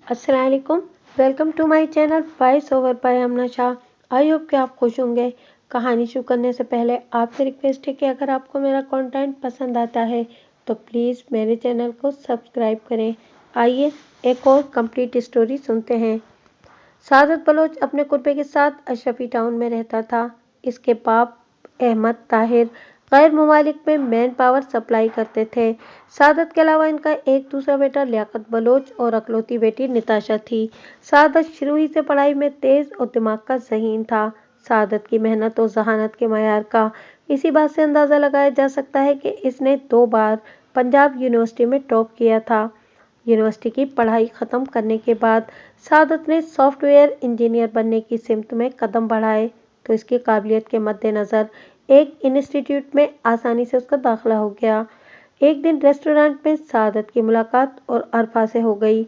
अस्सलाम वालेकुम। Welcome to my channel voice over by Amna Shah. I hope कि आप खुश होंगे। कहानी शुरू करने से पहले आपसे रिक्वेस्ट है कि अगर आपको मेरा कंटेंट पसंद आता है तो प्लीज़ मेरे चैनल को सब्सक्राइब करें। आइए एक और कंप्लीट स्टोरी सुनते हैं। सादत बलोच अपने कुर्बे के साथ अशरफी टाउन में रहता था। इसके बाप अहमद ताहिर गैर ममालिक में मैन पावर सप्लाई करते थे। सादत के अलावा इनका एक दूसरा बेटा लियाकत बलोच और अकलौती बेटी निताशा थी। सादत शुरू ही से पढ़ाई में तेज और दिमाग का ज़हीन था। सादत की मेहनत और जहानत के मयार का इसी बात से अंदाज़ा लगाया जा सकता है कि इसने 2 बार पंजाब यूनिवर्सिटी में टॉप किया था। यूनिवर्सिटी की पढ़ाई ख़त्म करने के बाद सादत ने सॉफ्टवेयर इंजीनियर बनने की सिमत में कदम बढ़ाए तो इसकी काबिलियत के मद्देनज़र एक इंस्टीट्यूट में आसानी से उसका दाखिला हो गया। एक दिन रेस्टोरेंट में सादत की मुलाकात और अरफा से हो गई।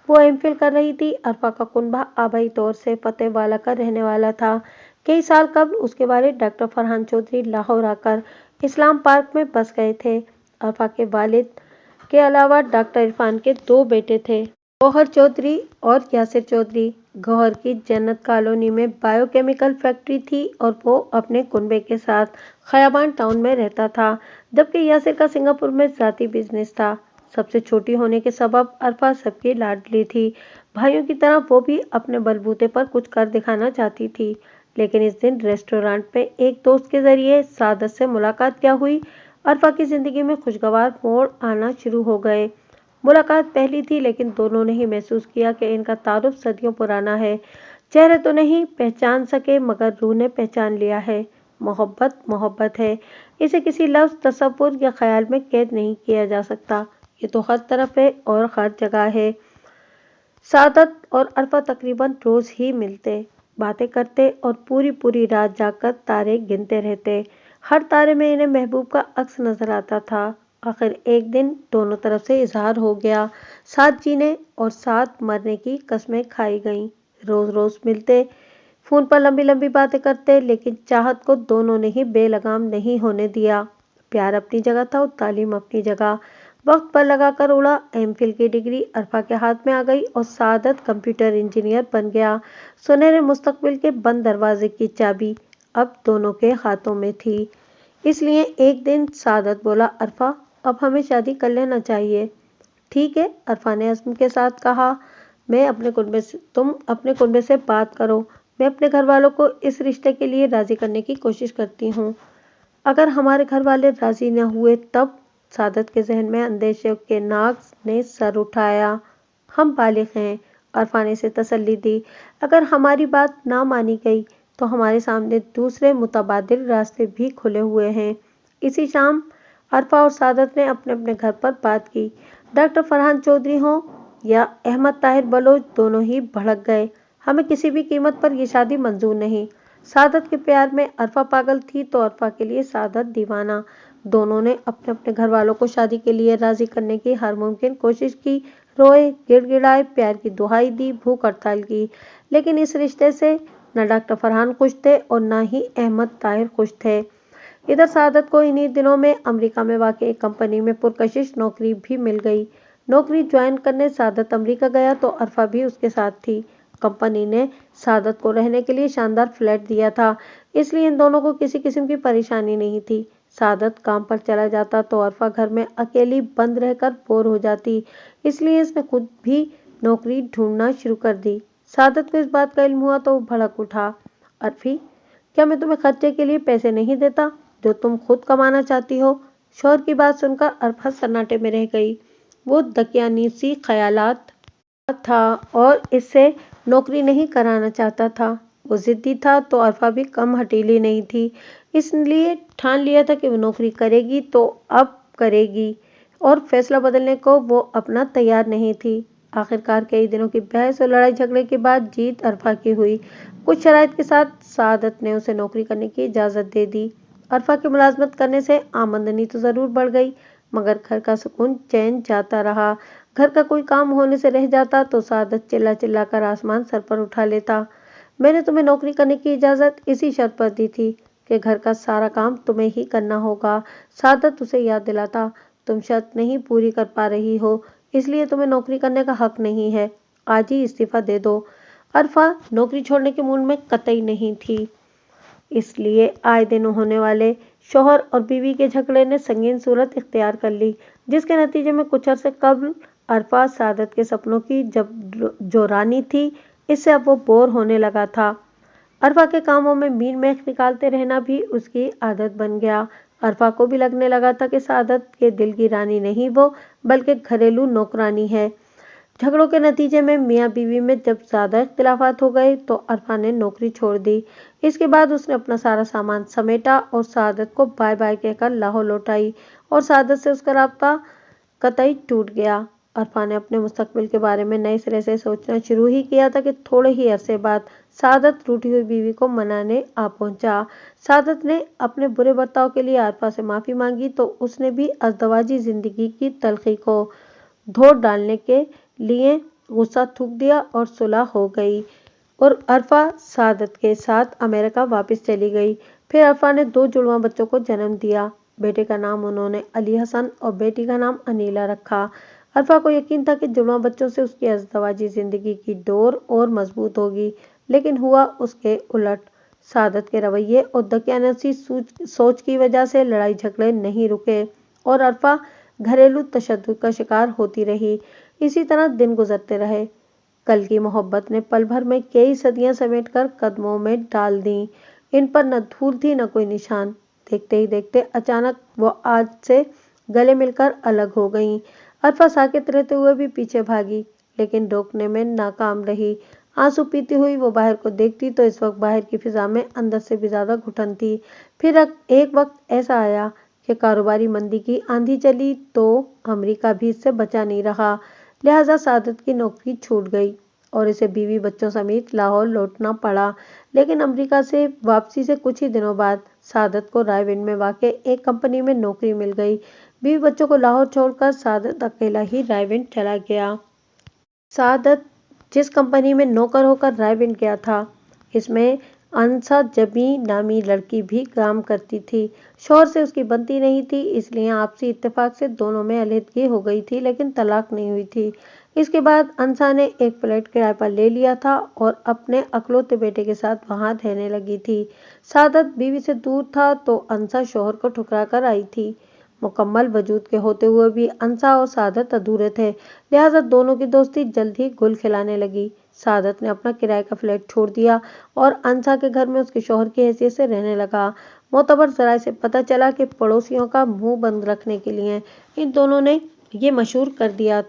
वो एमफिल कर रही थी। अरफा का कुनबा आबाई तौर से फतेहवाला का रहने वाला था। कई साल कबल उसके वालिद डॉक्टर फरहान चौधरी लाहौर आकर इस्लाम पार्क में बस गए थे। अरफा के वालिद के अलावा डॉक्टर इरफान के 2 बेटे थे, गौहर चौधरी और यासिर चौधरी। गौहर की जन्नत कॉलोनी में बायोकेमिकल फैक्ट्री थी और वो अपने कुनबे के साथ खयाबान टाउन में रहता था, जबकि यासिर का सिंगापुर में ज़ाती बिजनेस था। सबसे छोटी होने के सबब अरफा सबकी लाडली थी। भाइयों की तरह वो भी अपने बलबूते पर कुछ कर दिखाना चाहती थी। लेकिन इस दिन रेस्टोरेंट में एक दोस्त के जरिए सादत से मुलाकात क्या हुई, अरफा की जिंदगी में खुशगवार मोड़ आना शुरू हो गए। मुलाकात पहली थी लेकिन दोनों ने ही महसूस किया कि इनका तारुफ सदियों पुराना है। चेहरे तो नहीं पहचान सके मगर रूह ने पहचान लिया है। मोहब्बत मोहब्बत है, इसे किसी लफ्ज़, तसव्वुर या ख्याल में कैद नहीं किया जा सकता। ये तो हर तरफ है और हर जगह है। सादत और अरफा तकरीबन रोज ही मिलते, बातें करते और पूरी पूरी रात जाकर तारे गिनते रहते। हर तारे में इन्हें महबूब का अक्स नजर आता था। आखिर एक दिन दोनों तरफ से इजहार हो गया। साथ जीने और साथ मरने की कस्में खाई गईं। रोज रोज मिलते, फोन पर लंबी लंबी बातें करते, लेकिन चाहत को दोनों ने ही बेलगाम नहीं होने दिया। प्यार अपनी जगह था और तालीम अपनी जगह। वक्त पर लगाकर उड़ा एमफिल की डिग्री अरफा के हाथ में आ गई और सादत कंप्यूटर इंजीनियर बन गया। सुनहरे मुस्तकबिल के बंद दरवाजे की चाबी अब दोनों के हाथों में थी। इसलिए एक दिन सादत बोला, अरफा अब हमें शादी कर लेना चाहिए। ठीक है, अरफा ने अज़्म के साथ कहा। तुम अपने कुनबे से बात करो। मैं अपने घर वालों को इस रिश्ते के लिए राजी करने की कोशिश करती हूँ। अगर हमारे घर वाले राजी न हुए तब? सादत के जहन में अंदेशे के नाग ने सर उठाया। हम बालिग हैं, अरफा ने इसे तसल्ली दी। अगर हमारी बात ना मानी गई तो हमारे सामने दूसरे मुतबादिल रास्ते भी खुले हुए हैं। इसी शाम अरफा और सादत ने अपने अपने घर पर बात की। डॉक्टर फरहान चौधरी हों या अहमद ताहिर बलोच, दोनों ही भड़क गए। हमें किसी भी कीमत पर यह शादी मंजूर नहीं। सादत के प्यार में अरफा पागल थी तो अरफा के लिए सादत दीवाना। दोनों ने अपने अपने घर वालों को शादी के लिए राजी करने की हर मुमकिन कोशिश की। रोए, गिड़गिड़ाए, प्यार की दुहाई दी, भूख हड़ताल की, लेकिन इस रिश्ते से न डॉक्टर फरहान खुश थे और न ही अहमद ताहिर खुश थे। इधर सादत को इन्हीं दिनों में अमेरिका में वाक़ एक कंपनी में पुरकशिश नौकरी भी मिल गई। नौकरी ज्वाइन करने सादत अमेरिका गया तो अरफा भी उसके साथ थी। कंपनी ने सादत को रहने के लिए शानदार फ्लैट दिया था, इसलिए इन दोनों को किसी किस्म की परेशानी नहीं थी। सादत काम पर चला जाता तो अरफा घर में अकेली बंद रहकर बोर हो जाती, इसलिए इसने खुद भी नौकरी ढूंढना शुरू कर दी। सादत को इस बात का इल्म हुआ तो वो भड़क उठा। अरफी, क्या मैं तुम्हें खर्चे के लिए पैसे नहीं देता जो तुम खुद कमाना चाहती हो? शौहर की बात सुनकर अरफा सन्नाटे में रह गई। वो दकियानूसी ख्यालात था और इससे नौकरी नहीं कराना चाहता था। वो जिद्दी था तो अरफा भी कम हठीली नहीं थी, इसलिए ठान लिया था कि वो नौकरी करेगी तो अब करेगी और फैसला बदलने को वो अपना तैयार नहीं थी। आखिरकार कई दिनों की बहस और लड़ाई झगड़े के बाद जीत अरफा की हुई। कुछ शराइत के साथ सादत ने उसे नौकरी करने की इजाज़त दे दी। अरफा की मुलाजमत करने से आमदनी तो ज़रूर बढ़ गई मगर घर का सुकून चैन जाता रहा। घर का कोई काम होने से रह जाता तो सादत चिल्ला चिल्ला कर आसमान सर पर उठा लेता। मैंने तुम्हें नौकरी करने की इजाज़त इसी शर्त पर दी थी कि घर का सारा काम तुम्हें ही करना होगा। सादत उसे याद दिलाता, तुम शर्त नहीं पूरी कर पा रही हो, इसलिए तुम्हें नौकरी करने का हक नहीं है। आज ही इस्तीफा दे दो। अरफा नौकरी छोड़ने के मूड में कतई नहीं थी, इसलिए आए दिन होने वाले शौहर और बीवी के झगड़े ने संगीन सूरत इख्तियार कर ली, जिसके नतीजे में कुछ अरसे कबल अरफा सादत के सपनों की जो रानी थी, इससे अब वो बोर होने लगा था। अरफा के कामों में मीन मेख निकालते रहना भी उसकी आदत बन गया। अरफा को भी लगने लगा था कि सादत के दिल की रानी नहीं वो, बल्कि घरेलू नौकरानी है। झगड़ों के नतीजे में मियाँ बीवी में जब ज्यादा इख्तिलाफात हो गए तो अरफा ने नौकरी छोड़ दी। इसके बाद उसने अपना सारा सामान समेटा और सादत को बाय बाय कहकर लाहौर लौट आई और सादत से उसका राब्ता कतई टूट गया। अरफा ने अपने मुस्तकबिल के बारे में नए सिरे से सोचना शुरू ही किया था कि थोड़े ही अरसे बाद सादत रूठी हुई बीवी को मनाने आ पहुंचा। सादत ने अपने बुरे बर्ताव के लिए अरफा से माफी मांगी तो उसने भी अज़दवाजी जिंदगी की तलखी को धो डालने के लिए गुस्सा थूक दिया और सुलह हो गई और अरफा सादत के साथ अमेरिका वापस चली गई। फिर अरफा ने 2 जुड़वा बच्चों को जन्म दिया। बेटे का नाम उन्होंने अली हसन और बेटी का नाम अनीला रखा। अरफा को यकीन था कि जुड़वा बच्चों से उसकी अज़दवाजी जिंदगी की डोर और मजबूत होगी, लेकिन हुआ उसके उलट। सादत के रवैये और दकियानूसी सोच की वजह से लड़ाई झगड़े नहीं रुके और अरफा घरेलू तशद्दुद का शिकार होती रही। इसी तरह दिन गुजरते रहे। कल की मोहब्बत ने पल भर में कई सदियां समेटकर कदमों में डाल दी। इन पर न धूल थी न कोई निशान। देखते ही देखते अचानक वो आज से गले मिलकर अलग हो गईं। अरफा साकित रहते हुए भी पीछे भागी, लेकिन रोकने में नाकाम रही। आंसू पीती हुई वो बाहर को देखती तो इस वक्त बाहर की फिजा में अंदर से भी ज्यादा घुटन थी। फिर एक वक्त ऐसा आया कि कारोबारी मंदी की आंधी चली तो अमेरिका भी इससे बचा नहीं रहा। लिहाजा सादत की नौकरी छूट गई और इसे बीवी बच्चों समेत लाहौर लौटना पड़ा। लेकिन अमेरिका से वापसी से कुछ ही दिनों बाद सादत को रायविंड में वाक़ एक कंपनी में नौकरी मिल गई। बीवी बच्चों को लाहौर छोड़कर सादत अकेला ही रायविंड चला गया। सादत जिस कंपनी में नौकर होकर रायविंड गया था, इसमें अनसा जबी नामी लड़की भी काम करती थी। शौहर से उसकी बनती नहीं थी, इसलिए आपसी इत्तेफाक से दोनों में अलहदगी हो गई थी, लेकिन तलाक नहीं हुई थी। इसके बाद अनसा ने एक फ्लैट किराए पर ले लिया था और अपने अकलौते बेटे के साथ वहां रहने लगी थी। सादत बीवी से दूर था तो अनसा शौहर को ठुकरा कर आई थी। मुकम्मल वजूद के होते हुए भी अनसा और सादत अधूरे थे, लिहाजा दोनों की दोस्ती जल्द ही गुल खिलाने लगी। सादत ने अपना किराए का फ्लैट छोड़ दिया और अनसा के घर में उसके शौहर की हैसियत से रहने लगा। मोतबर ज़राए से पता चला कि पड़ोसियों का मुंह बंद रखने के लिए इन दोनों ने ये मशहूर कर दिया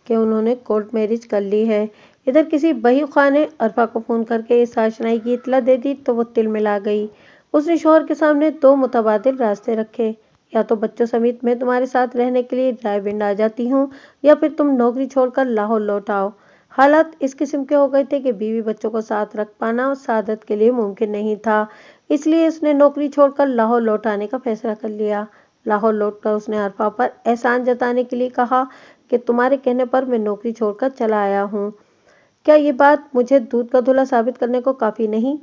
कि उन्होंने कोर्ट मैरिज कर ली है। इधर किसी बही ख्वाह ने अरफा को फोन करके इस आशनाई की इत्तला दे दी तो वो तिल मिला गई। उसने शौहर के सामने 2 मुतबादिल रास्ते रखे, या तो बच्चों समेत मैं तुम्हारे साथ रहने के लिए रायविंड आ जाती हूँ या फिर तुम नौकरी छोड़कर लाहौर लौट आओ। हालात इस किस्म के हो गए थे कि बीवी बच्चों को साथ रख पाना सादत के लिए मुमकिन नहीं था, इसलिए उसने नौकरी छोड़कर लाहौर लौट आने का फैसला कर लिया। लाहौर लौटकर उसने अरफा पर एहसान जताने के लिए कहा कि तुम्हारे कहने पर मैं नौकरी छोड़कर चला आया हूँ। क्या ये बात मुझे दूध का धुला साबित करने को काफी नहीं?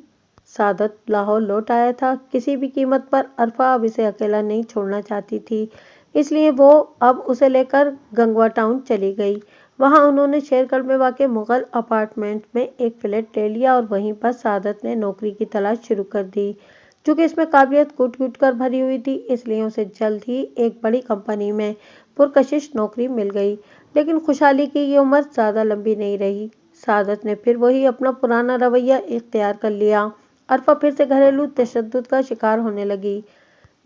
सादत लाहौर लौट आया था। किसी भी कीमत पर अरफा अब इसे अकेला नहीं छोड़ना चाहती थी, इसलिए वो अब उसे लेकर गंगवा टाउन चली गई। वहां उन्होंने शेरगढ़ में वाक़ मुगल अपार्टमेंट में एक फ्लैट ले लिया और वहीं पर सादत ने नौकरी की तलाश शुरू कर दी। चूंकि इसमें काबिलियत कूट कूट कर भरी हुई थी, इसलिए उसे जल्द ही एक बड़ी कंपनी में पुरकशिश नौकरी मिल गई। लेकिन खुशहाली की ये उम्र ज्यादा लंबी नहीं रही। सादत ने फिर वही अपना पुराना रवैया इख्तियार कर लिया। अरफा फिर से घरेलू तशद्दुद का शिकार होने लगी।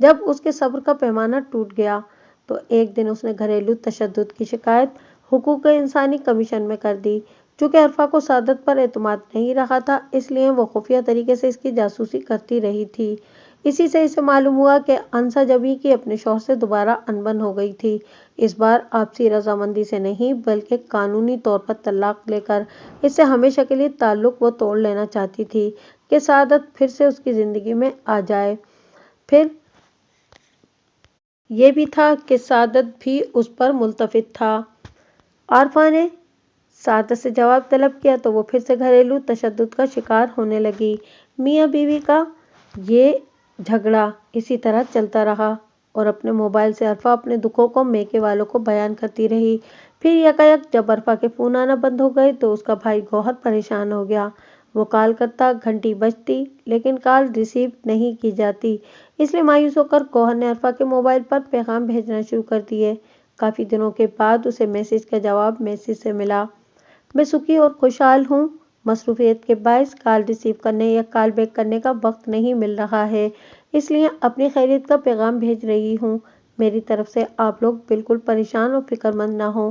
जब उसके सब्र का पैमाना टूट गया तो एक दिन उसने घरेलू तशद्दुद की शिकायत हुकूक इंसानी कमीशन में कर दी। चूंकि अरफा को सादत पर एतमाद नहीं रहा था, इसलिए वो खुफिया तरीके से इसकी जासूसी करती रही थी। इसी से इसे मालूम हुआ कि अनसा जबी की अपने शौहर से दोबारा अनबन हो गई थी। इस बार आपसी रजामंदी से नहीं, बल्कि कानूनी तौर पर तलाक लेकर इससे हमेशा के लिए ताल्लुक वो तोड़ लेना चाहती थी कि सादत फिर से उसकी जिंदगी में आ जाए। फिर ये भी था कि सादत भी उस पर मुल्तफित था। अरफा ने सादत से जवाब तलब किया तो वो फिर से घरेलू तशद्दुद का शिकार होने लगी। मियाँ बीवी का ये झगड़ा इसी तरह चलता रहा और अपने मोबाइल से अरफा अपने दुखों को मेके वालों को बयान करती रही। फिर यकायक जब अरफा के फोन आना बंद हो गए तो उसका भाई गौहर परेशान हो गया। वो कॉल करता, घंटी बजती, लेकिन कॉल रिसीव नहीं की जाती। इसलिए मायूस होकर गौहर ने अरफा के मोबाइल पर पैगाम भेजना शुरू कर दिए। काफी दिनों के बाद उसे मैसेज का जवाब मैसेज से मिला। मैं सुखी और खुशहाल हूँ। मसरूफियत के बायस कॉल रिसीव करने या कॉल बैक करने का वक्त नहीं मिल रहा है, इसलिए अपनी खैरियत का पैगाम भेज रही हूँ। मेरी तरफ से आप लोग बिल्कुल परेशान और फिक्रमंद ना हो।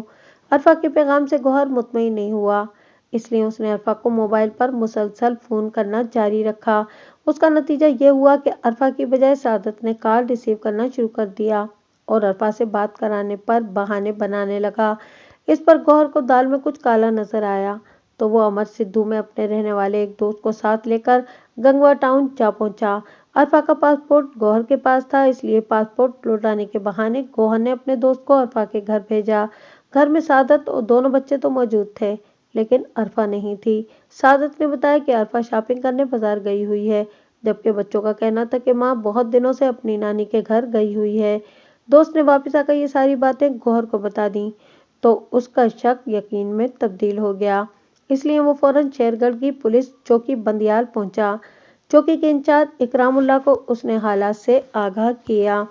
अरफा के पैगाम से गौहर मुतमईन नहीं हुआ, इसलिए उसने अरफा को मोबाइल पर मुसलसल फोन करना जारी रखा। उसका नतीजा ये हुआ कि अरफा की बजाय सादत ने कॉल रिसीव करना शुरू कर दिया और अरफा से बात कराने पर बहाने बनाने लगा। इस पर गौहर को दाल में कुछ काला नजर आया, तो वो अमर सिद्धू में अपने रहने वाले एक दोस्त को साथ लेकर गंगवा टाउन जा पहुंचा। अरफा का पासपोर्ट गौहर के पास था, इसलिए पासपोर्ट लौटाने के बहाने गौहर ने अपने दोस्त को अरफा के घर भेजा। घर में सादत और दोनों बच्चे तो मौजूद थे, लेकिन अरफा नहीं थी। सादत ने बताया कि अरफा शॉपिंग करने बाजार गई हुई है, जबकि बच्चों का कहना था कि माँ बहुत दिनों से अपनी नानी के घर गई हुई है। दोस्त ने वापस आकर ये सारी बातें गौहर को बता दी, तो उसका शक यकीन में तब्दील हो गया। इसलिए वो फौरन शेरगढ़ की पुलिस चौकी बंदियाल पहुंचा। चौकी के इंचार्ज इकरामुल्लाह को उसने हालात से आगाह किया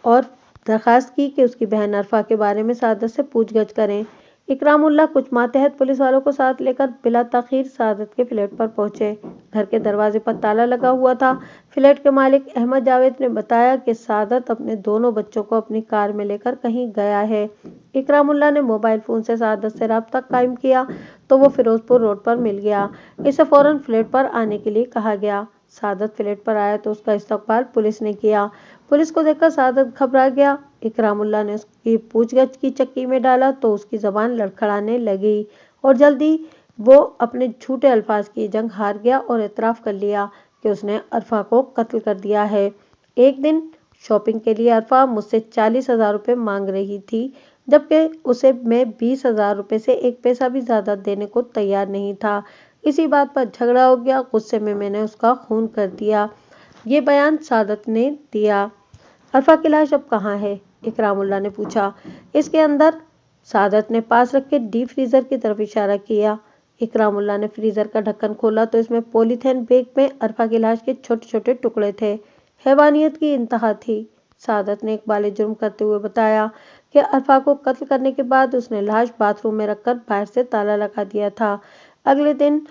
और दरखास्त की कि उसकी बहन अरफा के बारे में सादत से पूछगछ करें। इकरामुल्लाह कुछ मातहत पुलिस वालों को साथ लेकर बिला ताखीर सादत के फ्लैट पर पहुंचे। घर के दरवाजे पर ताला लगा हुआ था। फ्लैट के मालिक अहमद जावेद ने बताया कि सादत अपने दोनों बच्चों को अपनी कार में लेकर कहीं गया है। इकरामुल्लाह ने मोबाइल फोन से सादत से राब्ता कायम किया तो वो फिरोजपुर रोड पर मिल गया। इसे फौरन फ्लैट पर आने के लिए कहा गया। सादत फ्लैट पर आया तो उसका इस्तकबाल पुलिस ने किया। पुलिस को देखकर सादत घबरा गया। इकरामुल्लाह ने उसकी पूछगछ की चक्की में डाला तो उसकी जबान लड़खड़ाने लगी और जल्दी वो अपने झूठे अल्फाज की जंग हार गया और इतराफ कर लिया कि उसने अरफा को कत्ल कर दिया है। एक दिन शॉपिंग के लिए अरफा मुझसे 40,000 रुपये मांग रही थी, जबकि उसे मैं 20,000 रुपये से एक पैसा भी ज्यादा देने को तैयार नहीं था। इसी बात पर झगड़ा हो गया। गुस्से में मैंने उसका खून कर दिया। ये बयान सादत ने दिया। अरफा की लाश अब कहाँ है? इकरामुल्लाह ने पूछा। इसके अंदर। सादत ने पास रखे डीप फ्रीजर की तरफ इशारा किया। इकरामुल्लाह ने फ्रीजर का ढक्कन खोला तो इसमें पॉलीथीन बैग में अरफा की लाश के छोटे छोटे टुकड़े थे। हैवानियत की इंतहा थी। सादत ने इकबाल जुर्म करते हुए बताया कि अरफा को कत्ल करने के बाद उसने लाश बाथरूम में रखकर बाहर से ताला लगा दिया था। अगले दिन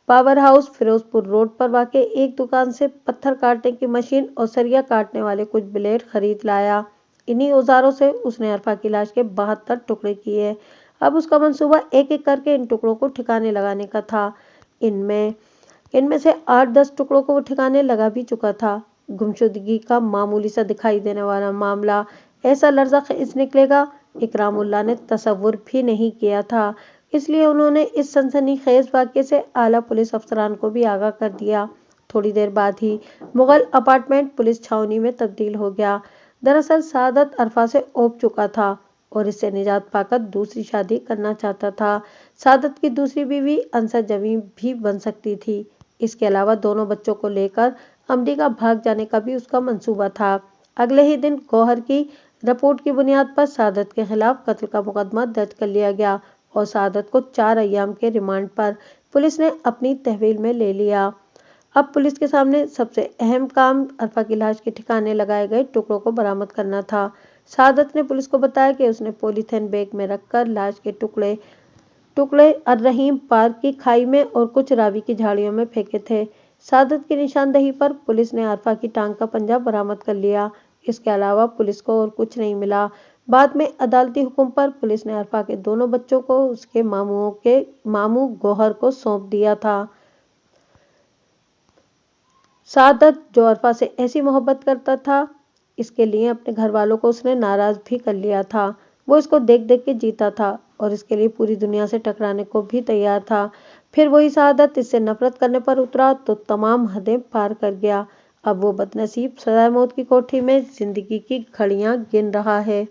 पावर हाउस फिरोजपुर रोड पर वाक़ एक दुकान से पत्थर काटने की मशीन और सरिया काटने वाले कुछ ब्लेड खरीद लाया। इन्हीं औजारों से उसने अरफा की लाश के 72 टुकड़े किए। अब उसका मंसूबा एक एक करके इन टुकड़ों को ठिकाने लगाने का था। इनमें इनमें से 8-10 टुकड़ों को वो ठिकाने लगा भी चुका था। गुमशुदगी का मामूली सा दिखाई देने वाला मामला ऐसा लर्ज़ा-खेज़ निकलेगा, इकरामुल्लाह ने तसव्वुर भी नहीं किया था। इसलिए उन्होंने इस सनसनीखेज वाक़े से आला पुलिस अफसरान को भी आगाह कर दिया। थोड़ी देर बाद ही मुगल अपार्टमेंट पुलिस छावनी में तब्दील हो गया। दरअसल सादत अरफा से ओप चुका था और इससे निजात पाकर दूसरी शादी करना चाहता था। सादत की दूसरी बीवी अंसर जमी भी बन सकती थी। इसके अलावा दोनों बच्चों को लेकर अमरीका भाग जाने का भी उसका मंसूबा था। अगले ही दिन गौहर की रिपोर्ट की बुनियाद पर सादत के खिलाफ कत्ल का मुकदमा दर्ज कर लिया गया और सादत को 4 अय्याम के रिमांड पर पुलिस ने अपनी तहवील में ले लिया। अब पुलिस के सामने सबसे अहम काम अरफा की लाश के ठिकाने लगाए गए टुकड़ों को बरामद करना था। सादत ने पुलिस को बताया कि उसने पॉलीथीन बैग में रखकर लाश के टुकड़े अर्रहीम पार्क की खाई में और कुछ रावी की झाड़ियों में फेंके थे। सादत की निशानदही पर पुलिस ने अरफा की टांग का पंजा बरामद कर लिया। इसके अलावा पुलिस को और कुछ नहीं मिला। बाद में अदालती हुक्म पर पुलिस ने अरफा के दोनों बच्चों को उसके मामू गौहर को सौंप दिया था। सादत जो अरफा से ऐसी मोहब्बत करता था, इसके लिए अपने घर वालों को उसने नाराज भी कर लिया था। वो इसको देख देख के जीता था और इसके लिए पूरी दुनिया से टकराने को भी तैयार था। फिर वही सादत इससे नफरत करने पर उतरा तो तमाम हदें पार कर गया। अब वो बदनसीब सजाए मौत की कोठी में जिंदगी की घड़ियां गिन रहा है।